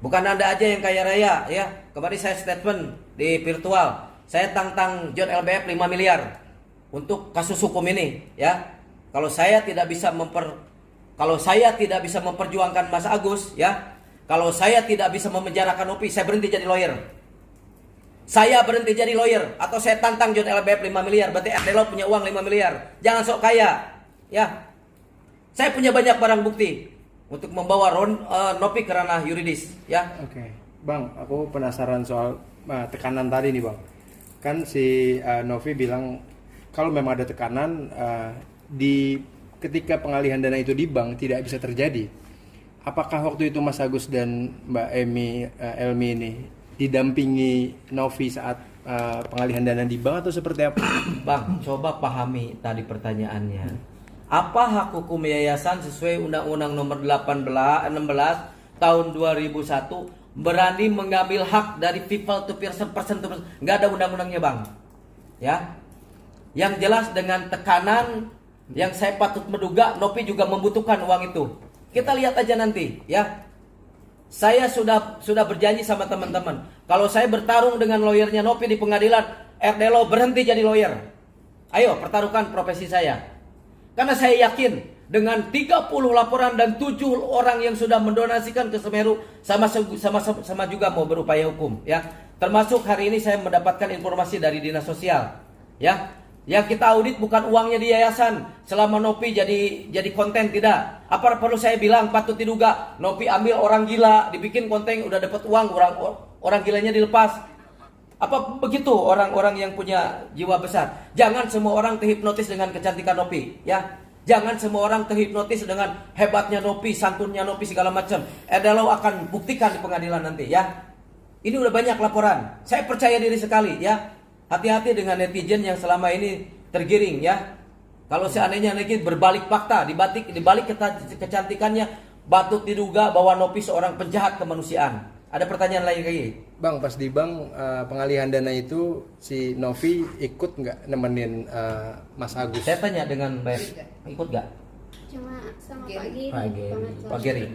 Bukan Anda aja yang kaya raya ya. Kemarin saya statement di virtual. Saya tantang John LBF 5 miliar untuk kasus hukum ini ya. Kalau saya tidak bisa memperjuangkan Mas Agus ya. Kalau saya tidak bisa memenjarakan Nopi, saya berhenti jadi lawyer. Saya berhenti jadi lawyer atau saya tantang John LBF 5 miliar. Berarti Erdelo punya uang 5 miliar. Jangan sok kaya ya. Saya punya banyak barang bukti untuk membawa Nopi ke ranah yuridis ya. Oke. Bang, aku penasaran soal tekanan tadi nih Bang. Kan si Novi bilang kalau memang ada tekanan ketika pengalihan dana itu di bank tidak bisa terjadi. Apakah waktu itu Mas Agus dan Mbak Elmi ini didampingi Novi saat pengalihan dana di bank atau seperti apa? Bang, coba pahami tadi pertanyaannya. Apa hak hukum yayasan sesuai Undang-Undang Nomor 16 Tahun 2001 berani mengambil hak dari people to person to person? Nggak ada undang-undangnya bang. Ya, yang jelas dengan tekanan yang saya patut menduga Nopi juga membutuhkan uang itu. Kita lihat aja nanti ya. Saya sudah berjanji sama teman-teman. Kalau saya bertarung dengan lawyernya Nopi di pengadilan, Erdelo berhenti jadi lawyer. Ayo pertaruhkan profesi saya. Karena saya yakin dengan 30 laporan dan 7 orang yang sudah mendonasikan ke Semeru sama juga mau berupaya hukum ya. Termasuk hari ini saya mendapatkan informasi dari Dinas Sosial ya. Yang kita audit bukan uangnya di yayasan selama Nopi jadi konten, tidak. Apa perlu saya bilang patut diduga Nopi ambil orang gila, dibikin konten, udah dapat uang, orang gilanya dilepas. Apa begitu orang-orang yang punya jiwa besar? Jangan semua orang terhipnotis dengan kecantikan Nopi ya. Jangan semua orang terhipnotis dengan hebatnya Nopi, santunnya Nopi segala macam. Erdelo akan buktikan di pengadilan nanti ya. Ini udah banyak laporan. Saya percaya diri sekali ya. Hati-hati dengan netizen yang selama ini tergiring ya. Kalau seandainya netizen berbalik fakta, dibalik kecantikannya, patut diduga bahwa Nopi seorang penjahat kemanusiaan. Ada pertanyaan lain lagi? Bang, pas di bank pengalihan dana itu si Novi ikut nggak nemenin Mas Agus? Saya tanya dengan baik, ikut nggak? Cuma sama Pak Geri.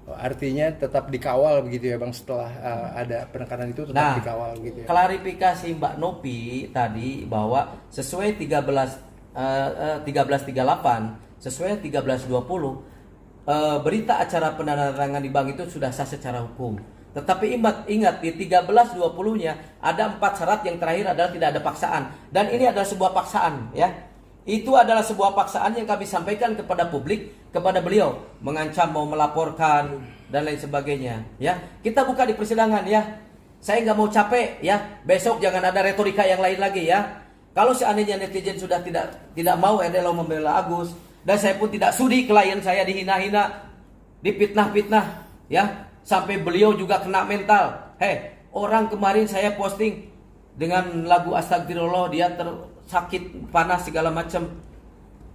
Oh, artinya tetap dikawal begitu ya Bang, setelah ada penekanan itu tetap dikawal gitu ya. Klarifikasi Mbak Nopi tadi bahwa sesuai 1338, sesuai 1320 berita acara penandatanganan di bank itu sudah sah secara hukum. Tetapi ingat di 1320-nya ada 4 syarat, yang terakhir adalah tidak ada paksaan. Dan ini adalah sebuah paksaan ya. Itu adalah sebuah paksaan yang kami sampaikan kepada publik, kepada beliau, mengancam mau melaporkan dan lain sebagainya ya. Kita buka di persidangan ya. Saya nggak mau capek ya. Besok jangan ada retorika yang lain lagi ya. Kalau seandainya netizen sudah tidak mau Erdelo membela Agus, dan saya pun tidak sudi klien saya dihina-hina, dipitnah-pitnah ya, sampai beliau juga kena mental. Orang kemarin saya posting dengan lagu Astagfirullah, dia tersakit panas segala macam,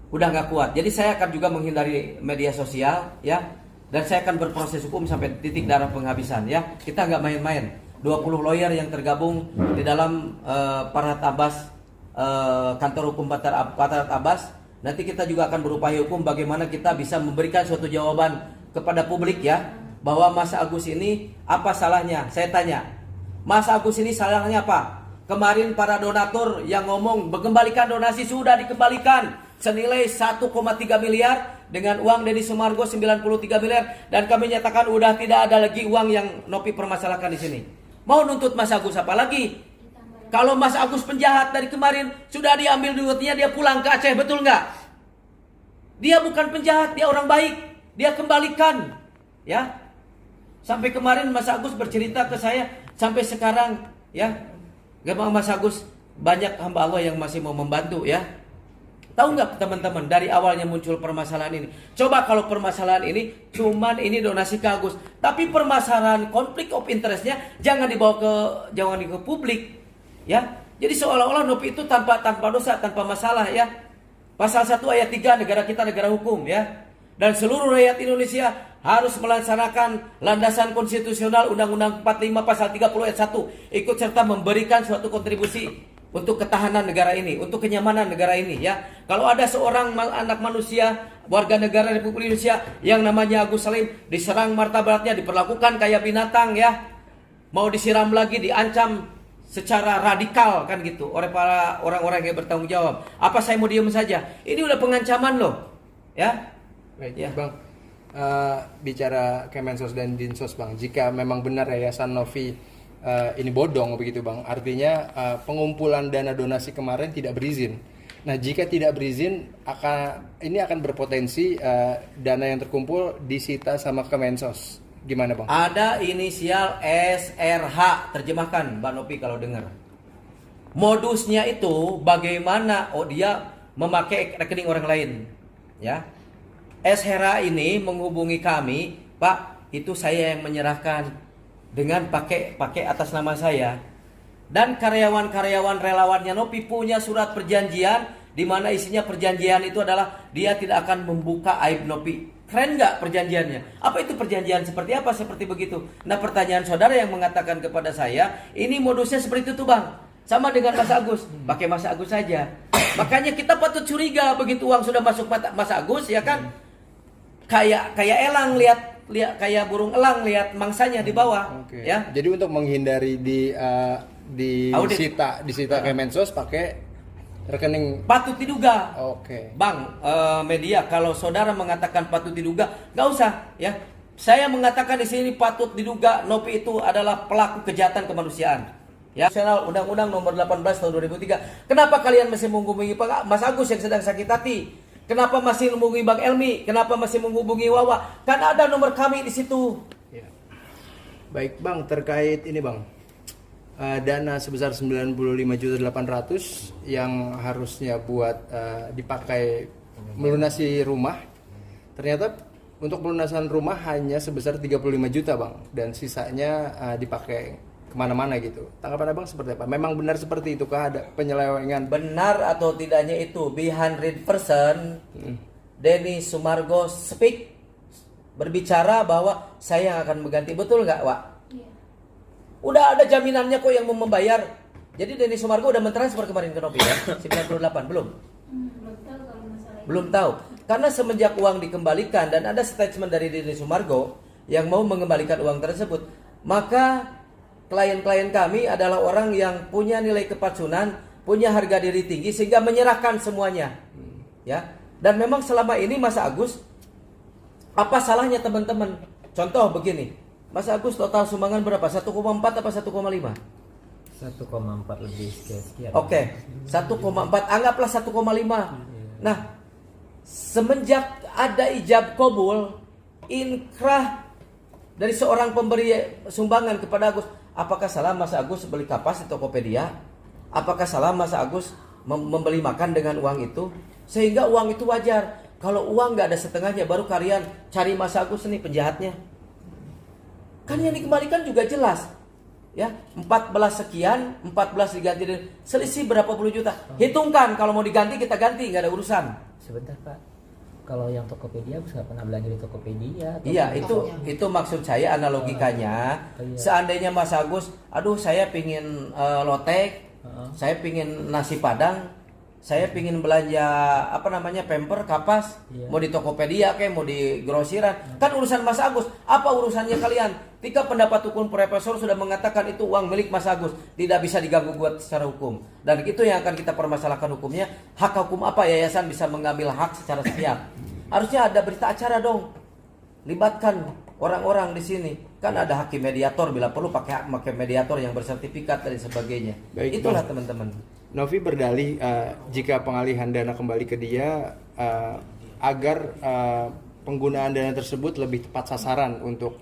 udah nggak kuat. Jadi saya akan juga menghindari media sosial ya, dan saya akan berproses hukum sampai titik darah penghabisan ya. Kita nggak main-main. 20 lawyer yang tergabung di dalam Farhat Abbas, kantor hukum Farhat Abbas. Nanti kita juga akan berupaya hukum bagaimana kita bisa memberikan suatu jawaban kepada publik ya, bahwa Mas Agus ini apa salahnya? Saya tanya, Mas Agus ini salahnya apa? Kemarin para donatur yang ngomong mengembalikan donasi sudah dikembalikan senilai 1,3 miliar dengan uang Deddy Sumargo 93 miliar, dan kami nyatakan udah tidak ada lagi uang yang Nopi permasalahkan di sini. Mau nuntut Mas Agus apa lagi? Kalau Mas Agus penjahat dari kemarin, sudah diambil duitnya, dia pulang ke Aceh, betul nggak? Dia bukan penjahat, dia orang baik, dia kembalikan, ya. Sampai kemarin Mas Agus bercerita ke saya, sampai sekarang, ya, gampang Mas Agus banyak hamba Allah yang masih mau membantu, ya. Tahu nggak teman-teman, dari awalnya muncul permasalahan ini. Coba kalau permasalahan ini cuman ini donasi ke Agus, tapi permasalahan konflik of interestnya jangan dibawa ke publik. Ya, jadi seolah-olah Nopi itu tanpa dosa, tanpa masalah ya. Pasal 1 ayat 3, negara kita negara hukum ya. Dan seluruh rakyat Indonesia harus melaksanakan landasan konstitusional Undang-Undang 45 pasal 30 ayat 1, ikut serta memberikan suatu kontribusi untuk ketahanan negara ini, untuk kenyamanan negara ini ya. Kalau ada seorang anak manusia, warga negara Republik Indonesia yang namanya Agus Salim diserang martabatnya, diperlakukan kayak binatang ya. Mau disiram lagi, diancam secara radikal kan gitu oleh para orang-orang yang bertanggung jawab. Apa saya mau diem saja? Ini udah pengancaman loh. Ya. Baik, Ya. Bang. Bicara Kemensos dan Dinsos, Bang. Jika memang benar Yayasan Novi ini bodong begitu, Bang. Artinya pengumpulan dana donasi kemarin tidak berizin. Nah, jika tidak berizin ini akan berpotensi dana yang terkumpul disita sama Kemensos. Gimana, Bang? Ada inisial SRH, terjemahkan Mbak Nopi kalau dengar. Modusnya itu bagaimana dia memakai rekening orang lain, ya. SRH ini menghubungi kami, Pak, itu saya yang menyerahkan dengan pakai atas nama saya. Dan karyawan-karyawan relawannya Nopi punya surat perjanjian di mana isinya perjanjian itu adalah dia tidak akan membuka aib Nopi. Keren nggak perjanjiannya? Apa itu perjanjian seperti apa? Seperti begitu. Nah, pertanyaan saudara yang mengatakan kepada saya, ini modusnya seperti itu, Bang. Sama dengan Mas Agus, pakai Mas Agus saja. Makanya kita patut curiga begitu uang sudah masuk Mas Agus, ya kan? Kayak elang lihat kayak burung elang lihat mangsanya di bawah. Oke. Ya. Jadi untuk menghindari disita Kemensos pakai rekening. Patut diduga. Oke. Bang, media kalau saudara mengatakan patut diduga, nggak usah ya. Saya mengatakan di sini patut diduga Nopi itu adalah pelaku kejahatan kemanusiaan. Ya, Nasional Undang-Undang Nomor 18 Tahun 2003. Kenapa kalian masih menghubungi Mas Agus yang sedang sakit hati? Kenapa masih menghubungi Bang Elmi? Kenapa masih menghubungi Wawa? Kan ada nomor kami di situ. Ya. Baik, Bang, terkait ini, Bang. Dana sebesar 95.800 yang harusnya buat dipakai melunasi rumah. Ternyata untuk pelunasan rumah hanya sebesar 35 juta, Bang, dan sisanya dipakai kemana-mana gitu. Tanggapan Abang seperti apa? Memang benar seperti itu kah ada penyelewengan? Benar atau tidaknya itu behind person Denny Sumargo speak berbicara bahwa saya yang akan mengganti, betul nggak, Wak? Iya. Udah ada jaminannya kok yang mau membayar. Jadi Denny Sumargo udah mentransfer kemarin ke Nopi ya? 98 belum? Belum tahu kalau masalah Belum tahu. Karena semenjak uang dikembalikan dan ada statement dari Denny Sumargo yang mau mengembalikan uang tersebut, maka klien-klien kami adalah orang yang punya nilai kepatunan, punya harga diri tinggi sehingga menyerahkan semuanya. Ya. Dan memang selama ini Mas Agus, apa salahnya teman-teman? Contoh begini, Mas Agus total sumbangan berapa? 1,4 apa 1,5? 1,4 lebih sekian. Oke, 1,4, anggaplah 1,5. Nah, semenjak ada ijab kabul, inkrah dari seorang pemberi sumbangan kepada Agus, apakah salah Mas Agus beli kapas di Tokopedia? Apakah salah Mas Agus membeli makan dengan uang itu? Sehingga uang itu wajar. Kalau uang nggak ada setengahnya, baru kalian cari Mas Agus nih penjahatnya. Kan yang dikembalikan juga jelas. Ya, 14 sekian, 14 diganti dengan selisih berapa puluh juta. Hitungkan, kalau mau diganti kita ganti, nggak ada urusan. Sebentar, Pak. Kalau yang Tokopedia bisa pernah belanja di Tokopedia. Iya, itu maksud saya analogikanya. Iya. Seandainya Mas Agus, aduh saya pingin lotek, saya pingin nasi padang, saya pingin belanja pamper, kapas, Iya. mau di Tokopedia kayak mau di grosiran, kan urusan Mas Agus. Apa urusannya kalian? Ketika pendapat hukum profesor sudah mengatakan itu uang milik Mas Agus, tidak bisa diganggu gugat secara hukum. Dan itu yang akan kita permasalahkan hukumnya. Hak hukum apa yayasan bisa mengambil hak secara sepihak? Harusnya ada berita acara dong. Libatkan orang-orang di sini. Kan ada hakim mediator, bila perlu pakai mediator yang bersertifikat dan sebagainya. Baik, Itulah Bang. teman-teman. Novi berdalih jika pengalihan dana kembali ke dia agar penggunaan dana tersebut lebih tepat sasaran untuk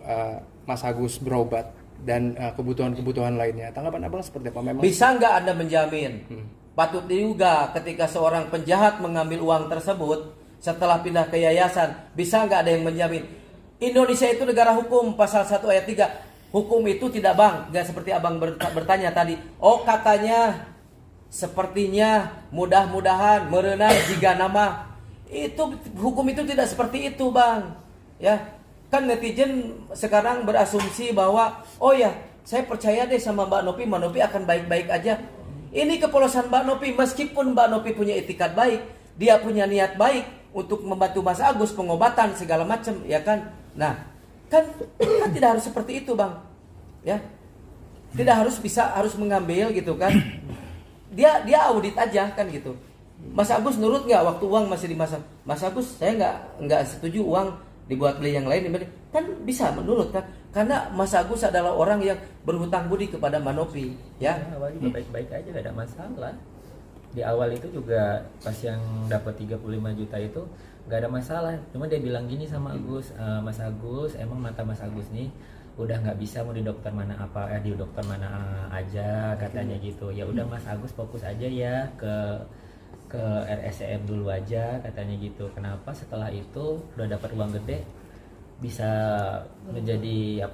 Mas Agus berobat dan kebutuhan-kebutuhan lainnya. Tanggapan Abang seperti apa? Memang Bisa nggak Anda menjamin? Patut diduga ketika seorang penjahat mengambil uang tersebut setelah pindah ke yayasan, bisa nggak ada yang menjamin? Indonesia itu negara hukum, pasal 1 ayat 3. Hukum itu tidak, Bang, nggak seperti Abang bertanya tadi. Oh, katanya, sepertinya, mudah-mudahan, merenang jika nama. Itu hukum itu tidak seperti itu, Bang. Ya, kan netizen sekarang berasumsi bahwa oh ya, saya percaya deh sama Mbak Nopi akan baik-baik aja. Ini kepolosan Mbak Novi. Meskipun Mbak Novi punya itikat baik, dia punya niat baik untuk membantu Mas Agus pengobatan segala macam, ya kan? Nah, kan tidak harus seperti itu, Bang. Ya. Tidak harus mengambil gitu kan. Dia audit aja kan gitu. Mas Agus nurut nggak waktu uang masih di Mas Agus, saya nggak setuju uang dibuat beli yang lain, kan bisa menurut kan, karena Mas Agus adalah orang yang berhutang budi kepada Mbak Novi, ya. Awal juga baik-baik aja, gak ada masalah. Di awal itu juga pas yang dapat 35 juta itu nggak ada masalah. Cuma dia bilang gini sama Agus, Mas Agus, emang mata Mas Agus nih udah nggak bisa mau di dokter mana di dokter mana aja katanya gitu. Ya udah Mas Agus fokus aja ya ke RSCM dulu aja katanya gitu. Kenapa setelah itu udah dapat uang gede bisa menjadi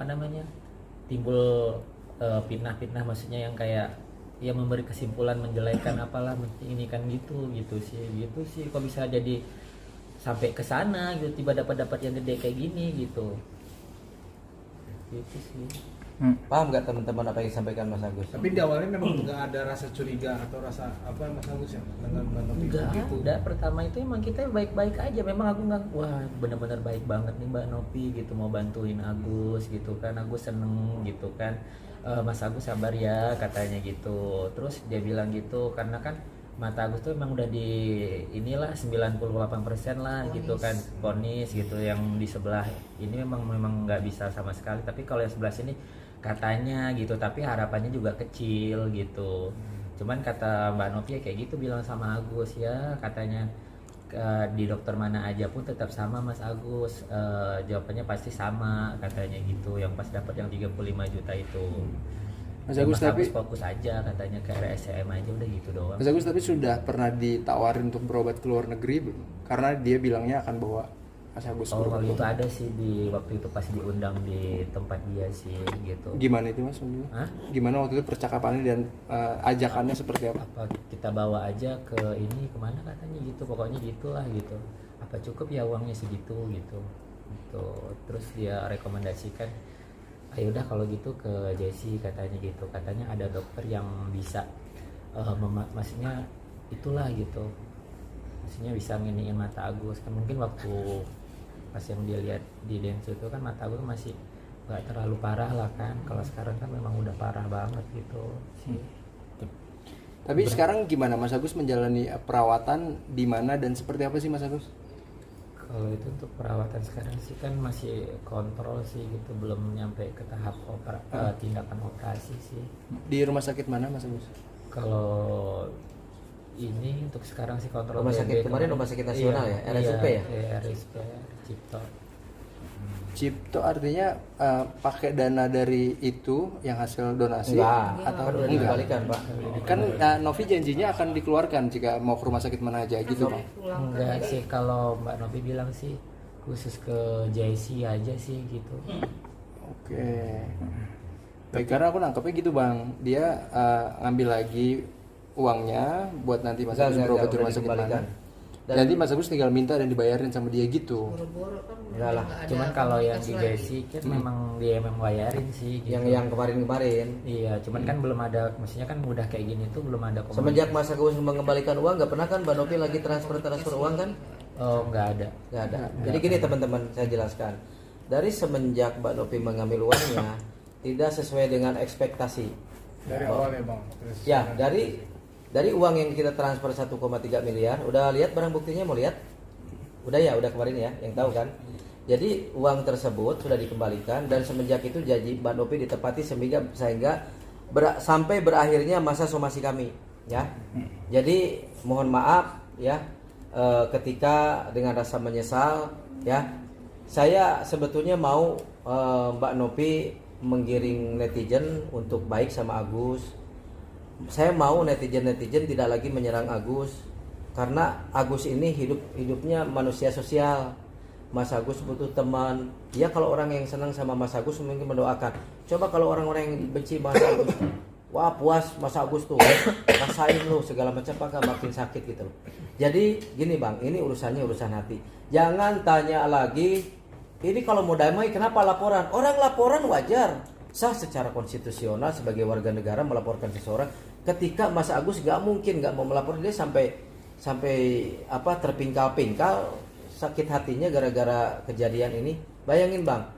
timbul fitnah-fitnah, maksudnya yang kayak ya memberi kesimpulan menjelekan apalah ini kan gitu sih kok bisa jadi sampai ke sana gitu, tiba dapat yang gede kayak gini gitu sih. Paham nggak teman-teman apa yang disampaikan Mas Agus? Tapi di awalnya memang nggak ada rasa curiga atau rasa apa Mas Agus ya dengan Mbak Novi Enggak gitu. ada, pertama itu emang kita baik-baik aja. Memang aku nggak, wah bener-bener baik banget nih Mbak Novi gitu, mau bantuin Agus gitu kan. Agus seneng gitu kan. Mas Agus sabar ya katanya gitu. Terus dia bilang gitu karena kan mata Agus tuh emang udah di inilah 98% lah gitu kan, vonis gitu. Yang di sebelah ini memang nggak bisa sama sekali, tapi kalau yang sebelah sini katanya gitu, tapi harapannya juga kecil gitu. Cuman kata Mbak Novi ya kayak gitu, bilang sama Agus ya katanya di dokter mana aja pun tetap sama Mas Agus, jawabannya pasti sama katanya gitu, yang pas dapat yang 35 juta itu. Mas Ya, Agus tapi fokus aja katanya ke RSCM aja udah gitu doang. Mas Agus tapi sudah pernah ditawarin untuk berobat ke luar negeri belum? Karena dia bilangnya akan bawa Mas Agus Oh berobat. kalau itu ada sih di waktu itu pas diundang di tempat dia sih gitu. Gimana itu Mas? Hah? Gimana waktu itu percakapannya dan ajakannya seperti apa? Apa kita bawa aja ke ini kemana katanya gitu, pokoknya gitulah gitu. Apa cukup ya uangnya segitu gitu. Terus dia rekomendasikan, ayo udah kalau gitu ke Jesse katanya gitu. Katanya ada dokter yang bisa maksudnya itulah gitu. Maksudnya bisa nginiin mata Agus kan, mungkin waktu pas yang dia lihat di Densu itu kan mata Agus masih nggak terlalu parah lah kan. Kalau sekarang kan memang udah parah banget gitu sih. Tapi sekarang gimana Mas Agus menjalani perawatan di mana dan seperti apa sih Mas Agus? Kalau itu untuk perawatan sekarang sih kan masih kontrol sih gitu, belum nyampe ke tahap tindakan operasi sih. Di rumah sakit mana Mas Agus? Kalau ini untuk sekarang sih kontrol Rumah sakit BNB kemarin Rumah Sakit Nasional ya? RSUP ya? Iya, RSUP Cipto. Cipto artinya pakai dana dari itu yang hasil donasi Enggak, atau kan udah enggak? dikembalikan Pak. Kan Novi janjinya akan dikeluarkan jika mau ke rumah sakit mana aja gitu Pak. Enggak sih, kalau Mbak Novi bilang sih khusus ke JC aja sih gitu. Oke. Baik, karena aku nangkepnya gitu Bang, dia ngambil lagi uangnya buat nanti Mas Agus berobat di rumah sakit mana. Dan nanti Mas Agus tinggal minta dan dibayarin sama dia gitu. Boro-boro kan Enggak lah. nggak ada Cuman kalau yang di aktivitas JC kan memang dia memang bayarin sih gitu. Yang kemarin-kemarin. Iya, cuman kan belum ada, maksudnya kan udah kayak gini tuh belum ada komunikasi. Semenjak Mas Agus mengembalikan uang, nggak pernah kan Mbak Novi lagi transfer uang kan? Oh, nggak ada. Nggak ada. Jadi gini teman-teman, saya jelaskan. Dari semenjak Mbak Novi mengambil uangnya, tidak sesuai dengan ekspektasi. Dari awal ya Bang. Terus Ya, dari uang yang kita transfer 1,3 miliar, udah lihat barang buktinya, mau lihat? Udah ya, udah kemarin ya, yang tahu kan? Jadi uang tersebut sudah dikembalikan dan semenjak itu janji Mbak Novi ditepati sehingga sampai berakhirnya masa somasi kami, ya. Jadi mohon maaf ya, ketika dengan rasa menyesal ya, saya sebetulnya mau Mbak Novi menggiring netizen untuk baik sama Agus. Saya mau netizen tidak lagi menyerang Agus, karena Agus ini hidupnya manusia sosial. Mas Agus butuh teman. Ya kalau orang yang senang sama Mas Agus mungkin mendoakan. Coba kalau orang-orang yang benci Mas Agus, wah puas Mas Agus tuh, rasain lu segala macam, apakah makin sakit gitu. Jadi gini Bang, ini urusannya urusan hati. Jangan tanya lagi, ini kalau mau damai kenapa laporan? Orang laporan wajar, sah secara konstitusional sebagai warga negara melaporkan seseorang. ketika Mas Agus nggak mungkin nggak mau melapor, dia sampai terpingkal-pingkal sakit hatinya gara-gara kejadian ini. Bayangin Bang,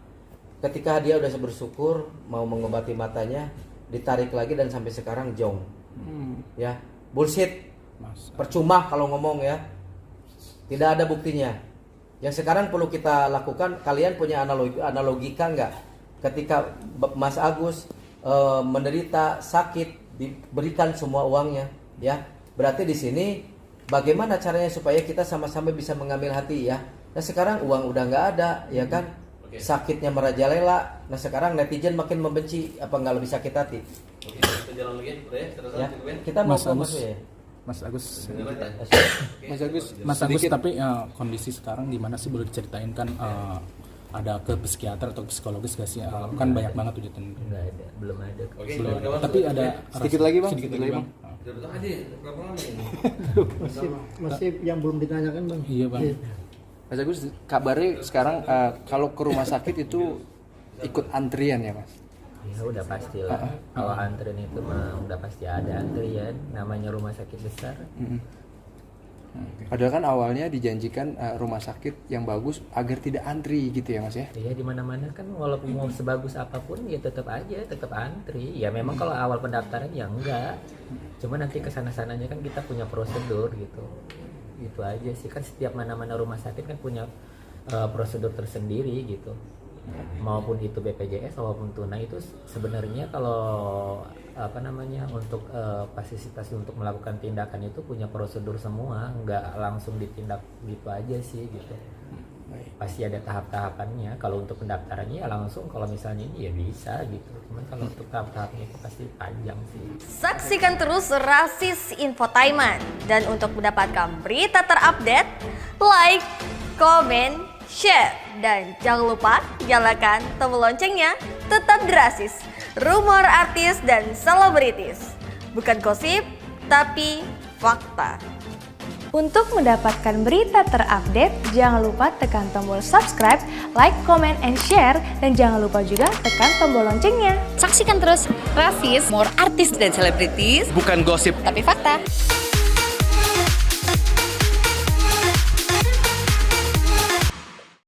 ketika dia udah bersyukur mau mengobati matanya, ditarik lagi dan sampai sekarang jong. Ya, bullshit. Percuma kalau ngomong ya. Tidak ada buktinya. Yang sekarang perlu kita lakukan, kalian punya analogika nggak? Ketika Mas Agus menderita sakit, diberikan semua uangnya, ya. Berarti di sini bagaimana caranya supaya kita sama-sama bisa mengambil hati, ya. Nah sekarang uang udah nggak ada, ya kan? Sakitnya merajalela. Nah sekarang netizen makin membenci, apa nggak lebih sakit hati? Oke, kita jalan lagi, ya. Kita mau ke Mas ya. Mas Agus, Mas Agus, tapi kondisi sekarang di mana sih, boleh diceritain kan? Ada ke psikiater atau psikologis gak sih? Kan banyak banget tuh jatuh. Nggak ada, belum ada. Belum. Tapi ada sedikit lagi bang. Masih yang belum ditanyakan bang. Iya bang. Mas Agus, kabarnya sekarang kalau ke rumah sakit itu ikut antrian ya Mas? Ya udah pasti lah. Kalau antrian itu mah udah pasti ada antrian. Namanya rumah sakit besar. Padahal kan awalnya dijanjikan rumah sakit yang bagus agar tidak antri gitu ya Mas ya? Iya, di mana-mana kan walaupun mau sebagus apapun ya tetap antri. Ya memang kalau awal pendaftaran ya enggak. Cuma nanti kesana-sananya kan kita punya prosedur gitu. Gitu aja sih, kan setiap mana-mana rumah sakit kan punya prosedur tersendiri gitu. Maupun itu BPJS maupun tunai itu sebenarnya kalau untuk fasilitas untuk melakukan tindakan itu punya prosedur semua, nggak langsung ditindak gitu aja sih gitu. Pasti ada tahap-tahapannya. Kalau untuk pendaftarannya ya langsung, kalau misalnya ini ya bisa gitu. Cuman kalau untuk tahap-tahapnya itu pasti panjang sih. Saksikan terus Rasis Infotainment, dan untuk mendapatkan berita terupdate, like, komen, share, dan jangan lupa nyalakan tombol loncengnya. Tetap di Rasis, rumor artis dan selebritis, bukan gosip tapi fakta. Untuk mendapatkan berita terupdate, jangan lupa tekan tombol subscribe, like, comment, and share, dan jangan lupa juga tekan tombol loncengnya. Saksikan terus Rasis, more artis dan selebritis, bukan gosip tapi fakta.